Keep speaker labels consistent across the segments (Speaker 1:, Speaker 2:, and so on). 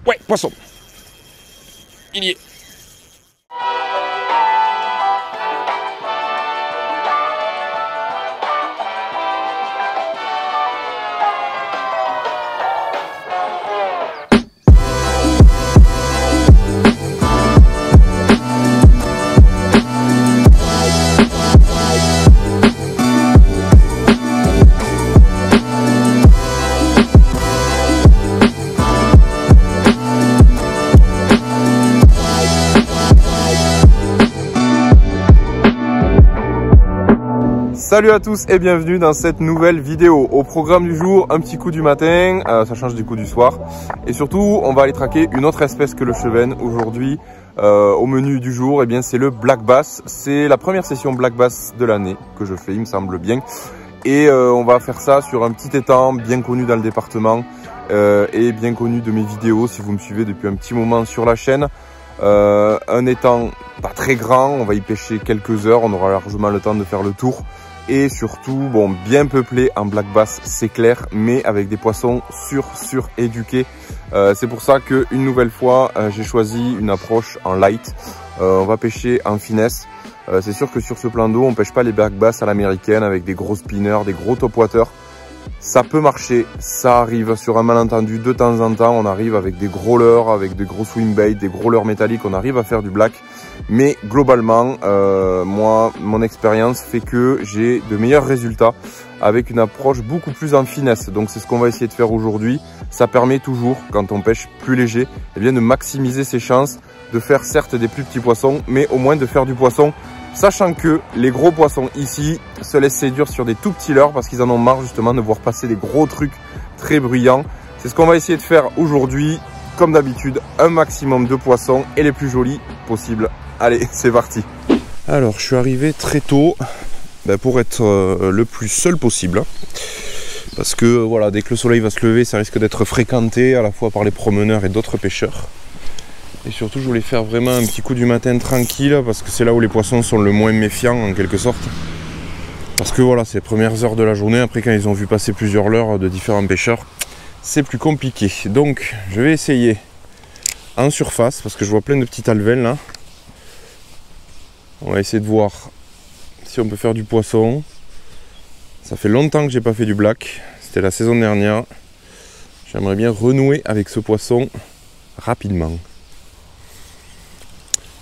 Speaker 1: Ouais, poisson. Il y est.
Speaker 2: Salut à tous et bienvenue dans cette nouvelle vidéo. Au programme du jour, un petit coup du matin, ça change du coup du soir. Et surtout, on va aller traquer une autre espèce que le chevenne. Aujourd'hui, au menu du jour, eh bien, c'est le black bass. C'est la première session black bass de l'année que je fais, il me semble bien. Et on va faire ça sur un petit étang bien connu dans le département et bien connu de mes vidéos si vous me suivez depuis un petit moment sur la chaîne. Un étang pas très grand, on va y pêcher quelques heures, on aura largement le temps de faire le tour. Et surtout, bon, bien peuplé en black bass, c'est clair, mais avec des poissons suréduqués. C'est pour ça que une nouvelle fois, j'ai choisi une approche en light. On va pêcher en finesse. C'est sûr que sur ce plan d'eau, on pêche pas les black bass à l'américaine avec des gros spinners, des gros topwaters. Ça peut marcher, ça arrive sur un malentendu de temps en temps, on arrive avec des gros leurres, avec des gros swim bait, des gros leurres métalliques, on arrive à faire du black. Mais globalement, moi, mon expérience fait que j'ai de meilleurs résultats avec une approche beaucoup plus en finesse. Donc c'est ce qu'on va essayer de faire aujourd'hui. Ça permet toujours, quand on pêche plus léger, eh bien, de maximiser ses chances, de faire certes des plus petits poissons, mais au moins de faire du poisson. Sachant que les gros poissons ici se laissent séduire sur des tout petits leurres parce qu'ils en ont marre justement de voir passer des gros trucs très bruyants. C'est ce qu'on va essayer de faire aujourd'hui. Comme d'habitude, un maximum de poissons et les plus jolis possibles. Allez, c'est parti. Alors, je suis arrivé très tôt pour être le plus seul possible. Parce que voilà, dès que le soleil va se lever, ça risque d'être fréquenté à la fois par les promeneurs et d'autres pêcheurs. Et surtout, je voulais faire vraiment un petit coup du matin tranquille parce que c'est là où les poissons sont le moins méfiants en quelque sorte. Parce que voilà, c'est les premières heures de la journée. Après, quand ils ont vu passer plusieurs leurres de différents pêcheurs, c'est plus compliqué. Donc, je vais essayer en surface parce que je vois plein de petites alvènes là. On va essayer de voir si on peut faire du poisson. Ça fait longtemps que j'ai pas fait du black. C'était la saison dernière. J'aimerais bien renouer avec ce poisson rapidement.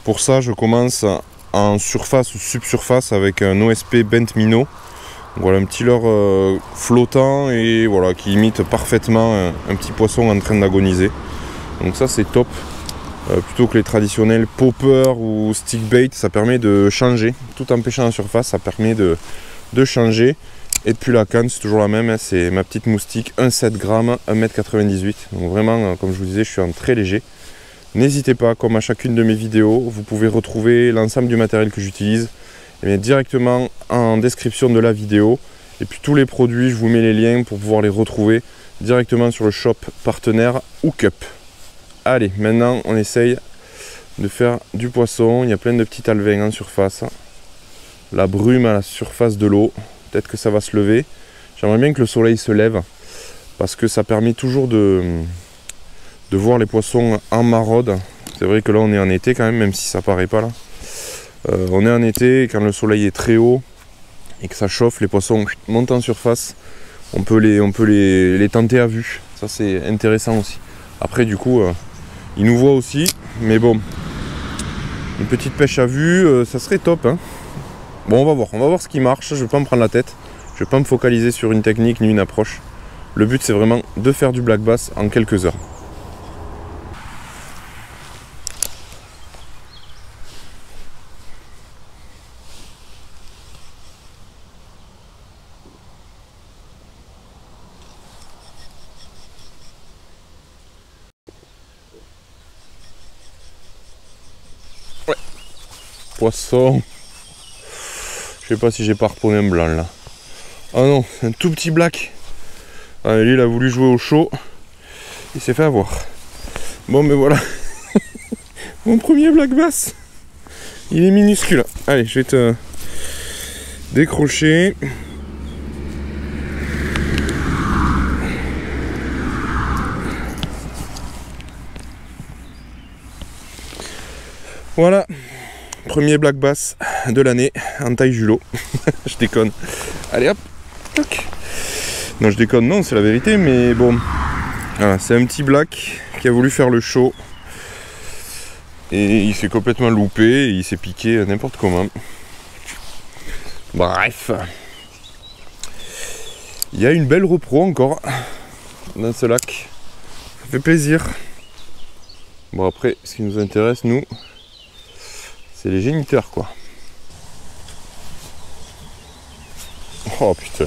Speaker 2: Pour ça, je commence en surface ou subsurface avec un OSP Bent Minnow. Voilà, un petit leurre flottant et voilà, qui imite parfaitement un petit poisson en train d'agoniser. Donc ça, c'est top. Plutôt que les traditionnels popper ou stick bait, ça permet de changer. Tout en pêchant en surface, ça permet de changer. Et puis la canne, c'est toujours la même. Hein, c'est ma petite moustique, 1,7 g, 1,98 m. Donc vraiment, comme je vous disais, je suis en très léger. N'hésitez pas, comme à chacune de mes vidéos, vous pouvez retrouver l'ensemble du matériel que j'utilise directement en description de la vidéo. Et puis tous les produits, je vous mets les liens pour pouvoir les retrouver directement sur le shop partenaire Hookup. Allez, maintenant on essaye de faire du poisson. Il y a plein de petits alevins en surface. La brume à la surface de l'eau. Peut-être que ça va se lever. J'aimerais bien que le soleil se lève parce que ça permet toujours de voir les poissons en maraude. C'est vrai que là on est en été quand même si ça paraît pas là. On est en été, quand le soleil est très haut et que ça chauffe, les poissons montent en surface. On peut les tenter à vue. Ça c'est intéressant aussi. Après du coup, ils nous voient aussi. Mais bon, une petite pêche à vue, ça serait top. Hein. Bon, on va voir ce qui marche. Je ne vais pas me prendre la tête. Je ne vais pas me focaliser sur une technique ni une approche. Le but c'est vraiment de faire du black bass en quelques heures. Ouais. Poisson. Je sais pas si j'ai pas harponné un blanc là. Ah non, un tout petit black. Ah, lui il a voulu jouer au chaud. Il s'est fait avoir. Bon mais voilà. Mon premier black bass. Il est minuscule. Allez, je vais te décrocher. Voilà, premier black bass de l'année en taille Julot. Je déconne. Allez hop, toc. Non, je déconne, non, c'est la vérité, mais bon. Voilà, c'est un petit black qui a voulu faire le show. Et il s'est complètement loupé, et il s'est piqué n'importe comment. Bref. Il y a une belle repro encore dans ce lac. Ça fait plaisir. Bon après, ce qui nous intéresse, nous, c'est les géniteurs, quoi. Oh putain.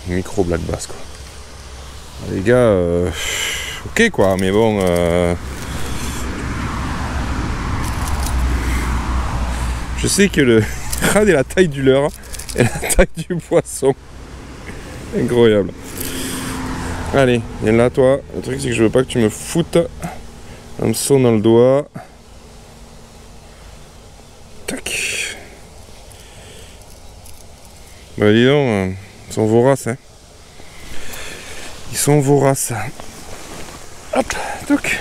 Speaker 2: Micro black bass, quoi. Les gars, ok quoi, mais bon... Je sais que le rade est la taille du leurre et la taille du poisson. Incroyable. Allez, et là toi, le truc c'est que je veux pas que tu me foutes un hameçon dans le doigt. Tac. Bah dis donc, ils sont voraces, hein. Ils sont voraces. Hop, toc.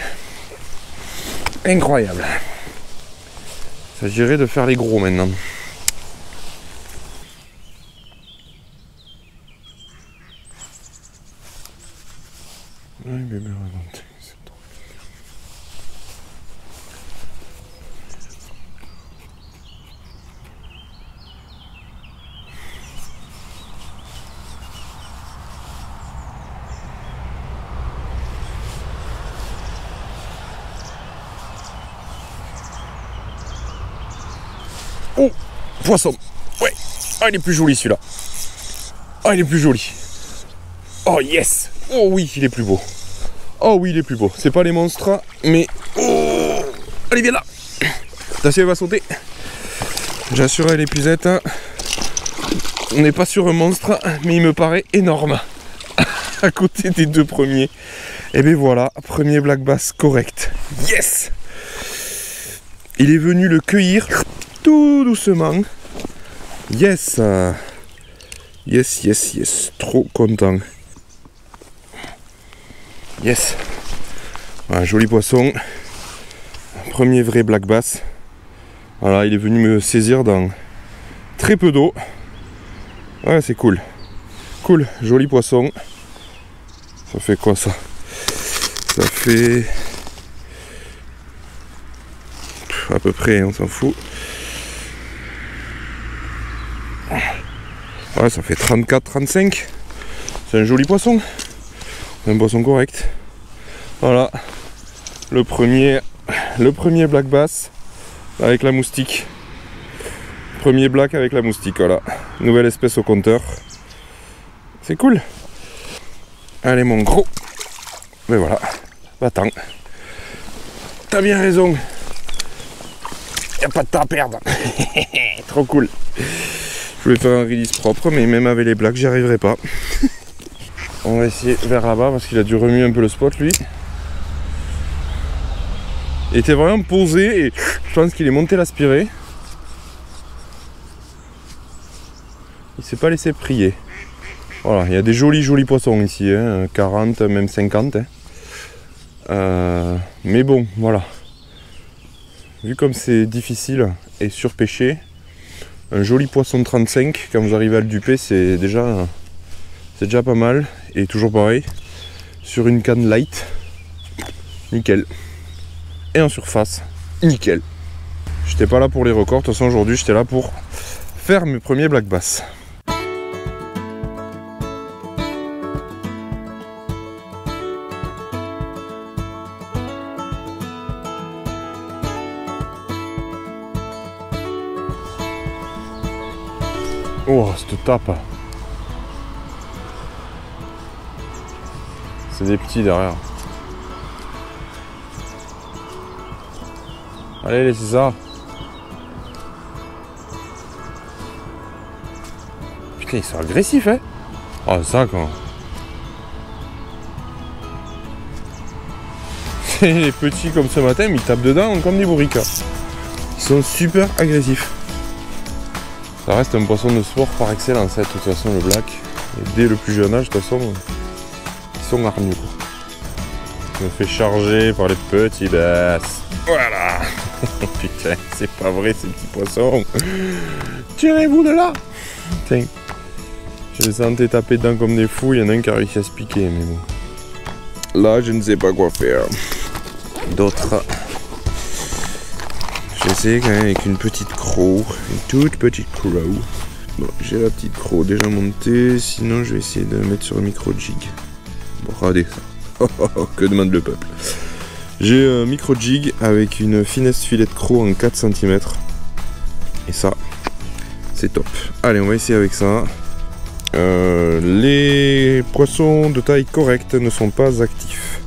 Speaker 2: Incroyable. Il s'agirait de faire les gros maintenant. Oui, bébé, remonte. Oh, poisson. Ouais. Ah, il est plus joli celui-là. Ah, il est plus joli. Oh, yes. Oh oui, il est plus beau. Oh oui, il est plus beau. C'est pas les monstres, mais... Oh, allez, viens là. Attention, elle va sauter. J'assurais l'épuisette. On n'est pas sur un monstre, mais il me paraît énorme. À côté des deux premiers. Et bien voilà, premier black bass correct. Yes. Il est venu le cueillir tout doucement. Yes. Yes, yes, yes. Trop content. Yes. Voilà, joli poisson. Premier vrai black bass. Voilà, il est venu me saisir dans très peu d'eau. Ouais, c'est cool. Cool, joli poisson. Ça fait quoi ça? Ça fait... à peu près, on s'en fout. Ouais, ça fait 34-35. C'est un joli poisson. Un poisson correct. Voilà. Le premier black bass avec la moustique. Premier black avec la moustique, voilà. Nouvelle espèce au compteur. C'est cool. Allez mon gros. Mais voilà. Va-t'en. T'as bien raison. Y'a pas de temps à perdre. Trop cool. Je voulais faire un release propre, mais même avec les blacks, j'y arriverai pas. On va essayer vers là-bas parce qu'il a dû remuer un peu le spot, lui. Il était vraiment posé et je pense qu'il est monté l'aspirer. Il s'est pas laissé prier. Voilà, il y a des jolis poissons ici, hein, 40, même 50. Hein. Mais bon, voilà. Vu comme c'est difficile et surpêché, un joli poisson de 35, quand vous arrivez à le duper, c'est déjà pas mal. Et toujours pareil, sur une canne light, nickel. Et en surface, nickel. J'étais pas là pour les records, de toute façon aujourd'hui j'étais là pour faire mes premiers black bass. Oh, cette tape. C'est des petits derrière. Allez, laissez ça. Putain, ils sont agressifs, hein. Oh, ça, quand. Les petits comme ce matin, mais ils tapent dedans comme des bourriques. Ils sont super agressifs. Ça reste un poisson de sport par excellence, de toute façon, le black. Et dès le plus jeune âge, de toute façon, ils sont hargneux. Je me fais charger par les petits basses. Voilà. Putain, c'est pas vrai ces petits poissons. Tirez-vous de là. Putain. Je les sentais taper dedans comme des fous. Il y en a un qui a réussi à se piquer, mais bon. Là, je ne sais pas quoi faire. D'autres. J'essaie quand même avec une petite croc. Une toute petite croc. Bon, j'ai la petite croc déjà montée. Sinon, je vais essayer de mettre sur le micro-jig. Bon, regardez ça. Que demande le peuple. J'ai un micro-jig avec une finesse filet de croc en 4 cm. Et ça, c'est top. Allez, on va essayer avec ça. Les poissons de taille correcte ne sont pas actifs.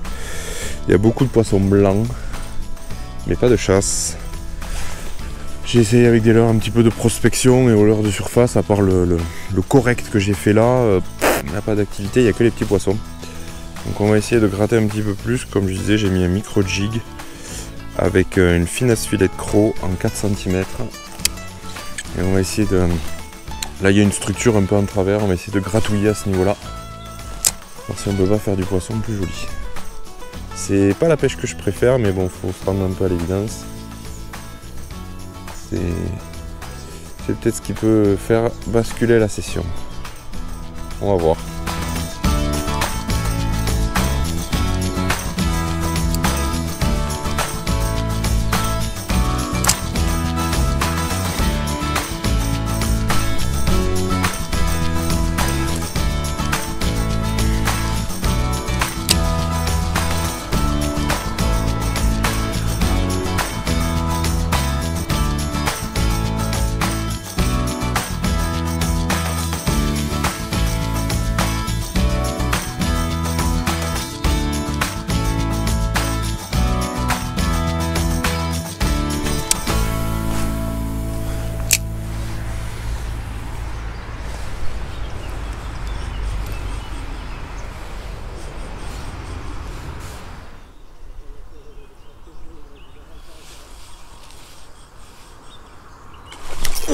Speaker 2: Il y a beaucoup de poissons blancs, mais pas de chasse. J'ai essayé avec des leurres un petit peu de prospection et aux leurres de surface, à part le correct que j'ai fait là, il n'y a pas d'activité, il n'y a que les petits poissons. Donc on va essayer de gratter un petit peu plus. Comme je disais, j'ai mis un micro-jig avec une finesse filet de croc en 4 cm. Et on va essayer de... Là il y a une structure un peu en travers, on va essayer de gratouiller à ce niveau-là. Voir si on peut pas faire du poisson plus joli. C'est pas la pêche que je préfère, mais bon, faut se rendre un peu à l'évidence. C'est peut-être ce qui peut faire basculer la session. On va voir.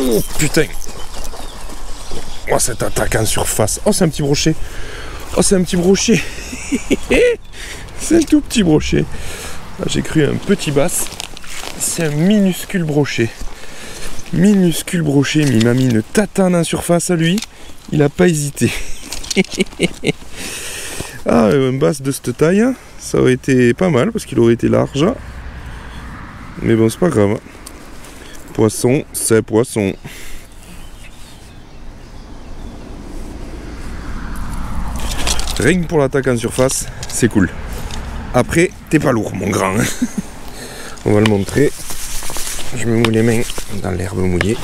Speaker 2: Oh putain. Oh cette attaque en surface. Oh c'est un petit brochet. Oh c'est un petit brochet. C'est un tout petit brochet. J'ai cru un petit bass. C'est un minuscule brochet. Minuscule brochet, mais il m'a mis une tatane en surface à lui. Il a pas hésité. Ah, un bass de cette taille, ça aurait été pas mal parce qu'il aurait été large. Mais bon, c'est pas grave. Poisson, c'est poisson. Rien que pour l'attaque en surface, c'est cool. Après, t'es pas lourd, mon grand. On va le montrer. Je me mouille les mains dans l'herbe mouillée.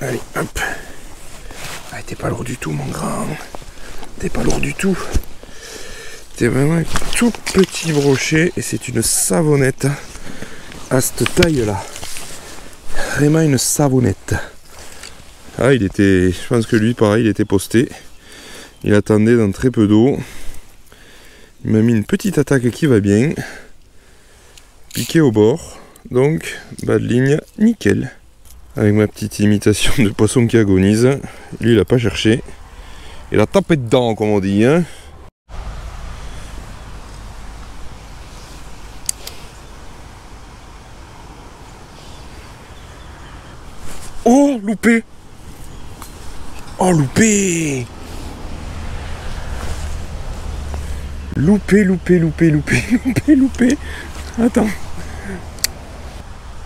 Speaker 2: Allez, hop. Ah, t'es pas lourd du tout, mon grand. T'es pas lourd du tout. T'es vraiment un tout petit brochet et c'est une savonnette à cette taille-là. Vraiment une savonnette. Ah, il était... Je pense que lui, pareil, il était posté. Il attendait dans très peu d'eau. Il m'a mis une petite attaque qui va bien. Piqué au bord. Donc, bas de ligne, nickel. Avec ma petite imitation de poisson qui agonise. Lui, il a pas cherché. Il a tapé dedans, comme on dit. Hein. Oh, loupé! Oh, loupé! Loupé, loupé, loupé, loupé, loupé, loupé. Attends.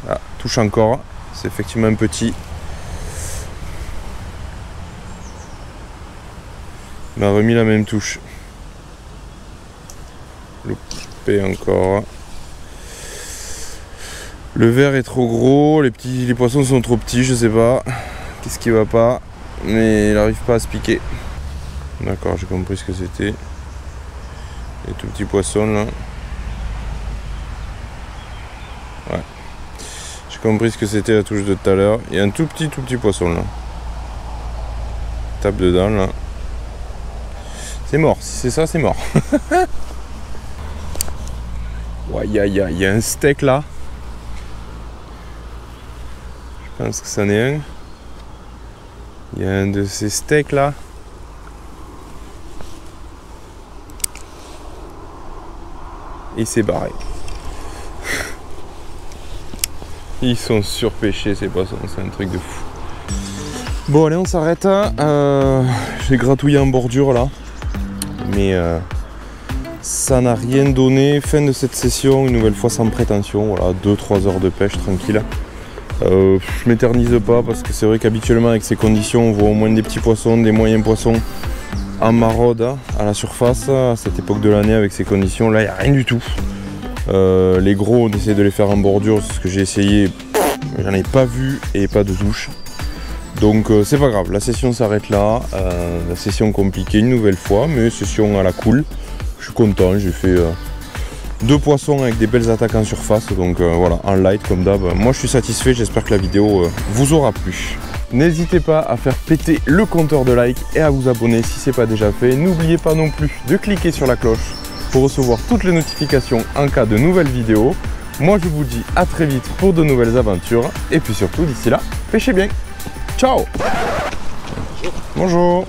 Speaker 2: Ah, touche encore. C'est effectivement un petit. Il m'a remis la même touche. Loupé encore. Le verre est trop gros, les poissons sont trop petits, je sais pas. Qu'est-ce qui va pas? Mais il n'arrive pas à se piquer. D'accord, j'ai compris ce que c'était. Les tout petits poissons là. Ouais. J'ai compris ce que c'était la touche de tout à l'heure. Il y a un tout petit poisson là. Tape dedans là. C'est mort, si c'est ça, c'est mort. Ouais, il y a un steak là. Je pense que c'en est un. Il y a un de ces steaks là. et il s'est barré. Ils sont surpêchés ces poissons, c'est un truc de fou. Bon allez, on s'arrête. J'ai gratouillé en bordure là, mais ça n'a rien donné. Fin de cette session, une nouvelle fois sans prétention. Voilà, 2-3 heures de pêche tranquille. Je m'éternise pas parce que c'est vrai qu'habituellement avec ces conditions on voit au moins des petits poissons, des moyens poissons en maraude à la surface. À cette époque de l'année avec ces conditions là il n'y a rien du tout. Les gros on essaie de les faire en bordure, c'est ce que j'ai essayé, j'en ai pas vu et pas de touche. Donc c'est pas grave, la session s'arrête là. La session compliquée une nouvelle fois, mais session à la cool. Je suis content, j'ai fait 2 poissons avec des belles attaques en surface, donc voilà, en light comme d'hab. Moi je suis satisfait, j'espère que la vidéo vous aura plu. N'hésitez pas à faire péter le compteur de like et à vous abonner si ce n'est pas déjà fait. N'oubliez pas non plus de cliquer sur la cloche pour recevoir toutes les notifications en cas de nouvelles vidéos. Moi je vous dis à très vite pour de nouvelles aventures, et puis surtout d'ici là, pêchez bien. Ciao. Bonjour. Bonjour.